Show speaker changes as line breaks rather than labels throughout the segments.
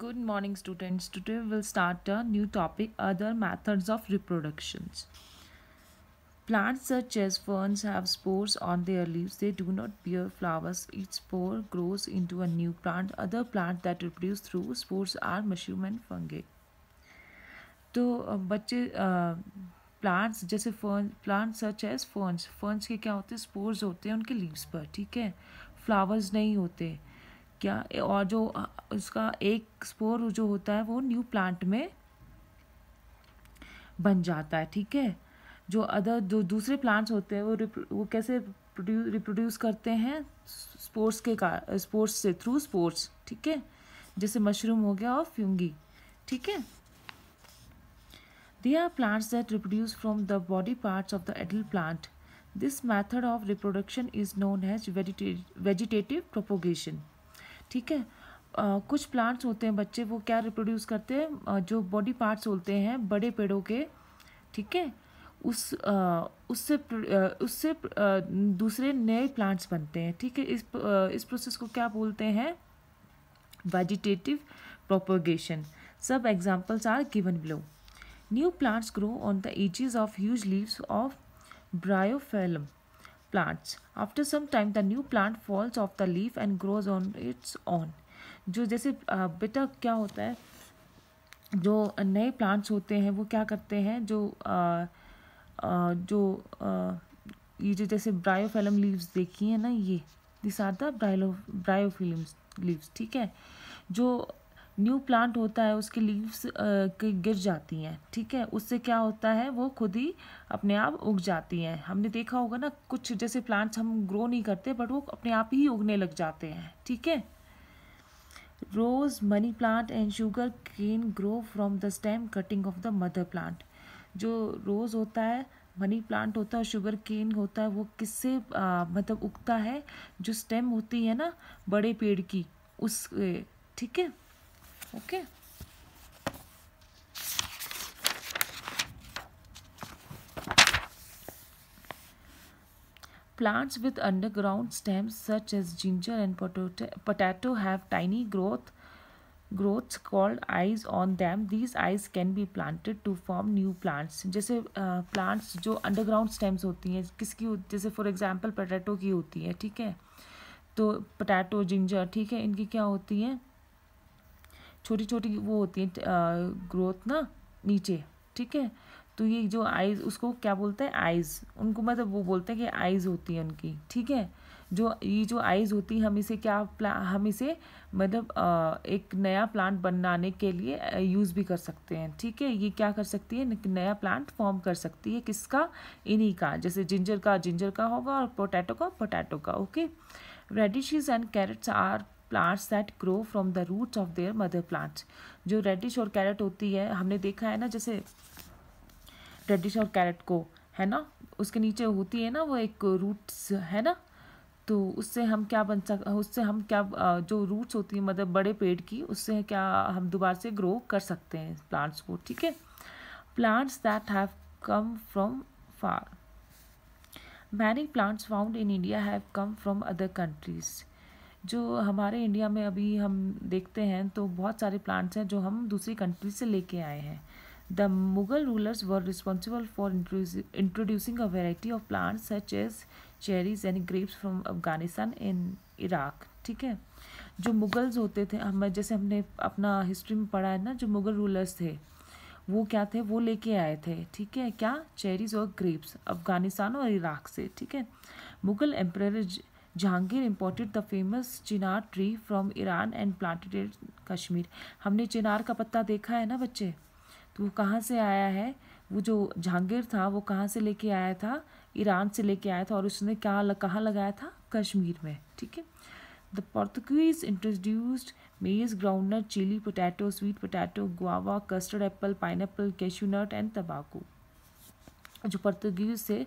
Good morning, students. Today we will start a new topic, other methods of reproductions. Plants such as ferns have spores on their leaves. They do not bear flowers. Each spore grows into a new plant. Other plants that reproduce through spores are mushroom and fungi. तो बच्चे plants जैसे plants such as ferns के क्या होते हैं, spores होते हैं उनके लीव्स पर, ठीक है, फ्लावर्स नहीं होते क्या। और जो उसका एक स्पोर जो होता है वो न्यू प्लांट में बन जाता है, ठीक है। जो दूसरे प्लांट्स होते हैं वो कैसे रिप्रोड्यूस करते हैं, स्पोर्स से, थ्रू स्पोर्स, ठीक है, जैसे मशरूम हो गया और फ्यूंगी, ठीक है। They are plants that reproduce from the body parts of the adult plant. This method of reproduction is known as vegetative propagation. ठीक है। कुछ प्लांट्स होते हैं बच्चे, वो क्या रिप्रोड्यूस करते हैं, जो बॉडी पार्ट्स होते हैं बड़े पेड़ों के, ठीक है, उससे दूसरे नए प्लांट्स बनते हैं, ठीक है। इस प्रोसेस को क्या बोलते हैं, वेजिटेटिव प्रोपगेशन। सब examples are given below. New plants grow on the edges of huge leaves of bryophyllum plants. After some time, the new plant falls off the leaf and grows on its own. जो जैसे बेटा क्या होता है, जो नए plants होते हैं वो क्या करते हैं, ये जो जैसे ब्रायोफिलम लीव्स देखी है ना, ये this are the bryophyllum leaves, ठीक है। जो न्यू प्लांट होता है उसके लीव्स गिर जाती हैं, ठीक है, उससे क्या होता है, वो खुद ही अपने आप उग जाती हैं। हमने देखा होगा ना, कुछ जैसे प्लांट्स हम ग्रो नहीं करते बट वो अपने आप ही उगने लग जाते हैं, ठीक है। Rose, money plant and sugar cane grow from the stem cutting of the mother plant. जो रोज होता है, मनी प्लांट होता है, शुगर केन होता है, वो किससे मतलब उगता है, जो स्टेम होती है ना बड़े पेड़ की, उस, ठीक है, okay. Plants with underground stems such as ginger and potato have tiny growths called eyes on them. These eyes can be planted to form new plants. जैसे plants जो underground stems होती हैं, किसकी, जैसे फॉर एग्जांपल पोटैटो की होती है, ठीक है। तो पोटैटो, जिंजर, ठीक है, इनकी क्या होती है, छोटी छोटी वो होती है ग्रोथ ना नीचे, ठीक है। तो ये जो आइज, उसको क्या बोलते हैं, आइज, उनको मतलब वो बोलते हैं कि आइज होती है उनकी, ठीक है। जो आइज होती है, हम इसे मतलब एक नया प्लांट बनाने के लिए यूज़ भी कर सकते हैं, ठीक है। ये क्या कर सकती है, नया प्लांट फॉर्म कर सकती है, किसका, इन्हीं का, जैसे जिंजर का होगा और पोटैटो का, okay. Radishes and carrots are plants that grow from the roots of their mother plants. जो रेडिश और कैरेट होती है, हमने देखा है ना, जैसे रेडिश और कैरेट को, है ना, उसके नीचे होती है ना वो एक रूट्स, है ना, तो उससे हम क्या जो रूट्स होती है मतलब बड़े पेड़ की, उससे क्या हम दोबारा से ग्रो कर सकते हैं प्लांट्स को, ठीक है। Plants that have come from far. Many plants found in India have come from other countries. जो हमारे इंडिया में अभी हम देखते हैं तो बहुत सारे प्लांट्स हैं जो हम दूसरी कंट्री से लेके आए हैं। The Mughal rulers were responsible for introducing a variety of plants such as cherries and grapes from Afghanistan in Iraq, ठीक है। जो मुगल्स होते थे, जैसे हमने अपना हिस्ट्री में पढ़ा है ना, जो मुगल रूलर्स थे वो क्या थे, वो लेके आए थे, ठीक है, क्या, चेरीज और ग्रेप्स अफगानिस्तान और इराक से, ठीक है। Mughal emperor Jahangir imported the famous Chinar tree from Iran and planted in Kashmir. हमने चिनार का पत्ता देखा है ना बच्चे, तो वो कहाँ से आया है, वो जो जहांगीर था वो कहाँ से लेके आया था, ईरान से लेके आया था, और उसने कहाँ लगाया था, कश्मीर में, ठीक है। The Portuguese introduced maize, groundnut, chilli, potato, sweet potato, guava, custard apple, pineapple, cashew nut and तंबाकू। जो पोर्तुगीज से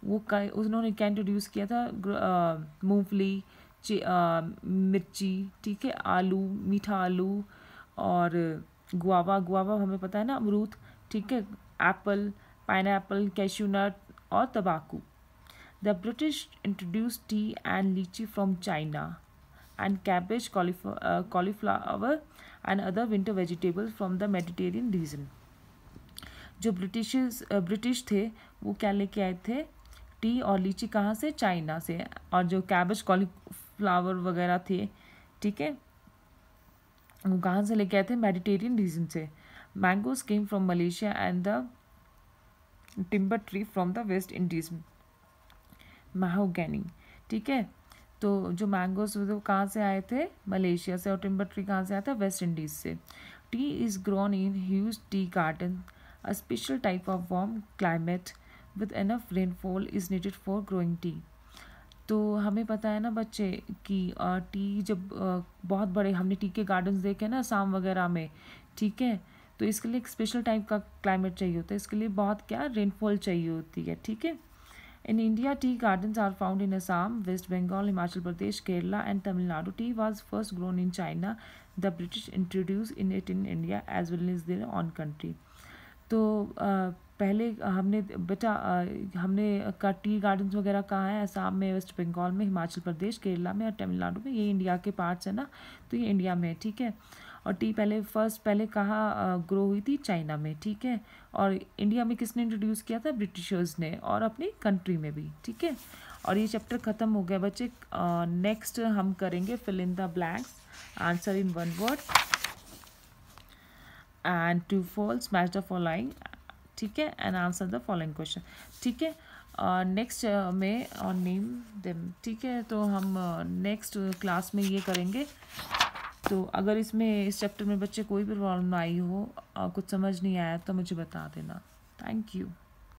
वो उन्होंने क्या इंट्रोड्यूस किया था, मूंगफली, मिर्ची, ठीक है, आलू, मीठा आलू, और गुआवा हमें पता है ना, अमरूद, ठीक है, एप्पल, पाइनएप्पल, कैश्यू नट और तंबाकू। The British introduce tea and lychee from China. and cabbage, cauliflower and other winter vegetables from the Mediterranean region. जो ब्रिटिश थे वो क्या लेके आए थे, टी और लीची कहाँ से, चाइना से, और जो कैबेज कॉलीफ्लावर वगैरह थे, ठीक है, वो कहाँ से लेके आए थे, मेडिटेरियन रीजन से. Mangoes came from Malaysia and the timber tree from the West Indies, mahogany. ठीक है, तो जो मैंगोज वो कहाँ से आए थे, मलेशिया से, और टिम्बर ट्री कहाँ से आया था, वेस्ट इंडीज से. T is grown in huge tea garden. A special type of warm climate with enough rainfall is needed for growing tea. तो हमें पता है ना बच्चे कि टी जब बहुत बड़े, हमने टी के गार्डन्स देखे ना आसाम वगैरह में, ठीक है, तो इसके लिए एक स्पेशल टाइप का क्लाइमेट चाहिए होता है, इसके लिए बहुत क्या रेनफॉल चाहिए होती है. ठीक है. In India, tea gardens are found in Assam, West Bengal, Himachal Pradesh, Kerala and Tamil Nadu. Tea was first grown in China. The British introduced it in India as well as their own country. तो पहले हमने बेटा हमने का tea gardens वगैरह कहाँ है, असम में, वेस्ट बंगाल में, हिमाचल प्रदेश, केरला में और तमिलनाडु में. ये इंडिया के पार्ट्स है ना, तो ये इंडिया में है. ठीक है. और टी पहले कहाँ ग्रो हुई थी, चाइना में. ठीक है. और इंडिया में किसने इंट्रोड्यूस किया था, ब्रिटिशर्स ने, और अपनी कंट्री में भी. ठीक है. और ये चैप्टर ख़त्म हो गया बच्चे. नेक्स्ट हम करेंगे fill in the blanks, answer in one word and true false, match the following. ठीक है, and answer the following question. ठीक है. नेक्स्ट में और नेम देम. ठीक है, तो हम नेक्स्ट क्लास में ये करेंगे. तो अगर इसमें इस चैप्टर में बच्चे कोई भी प्रॉब्लम आई हो, कुछ समझ नहीं आया, तो मुझे बता देना. Thank you.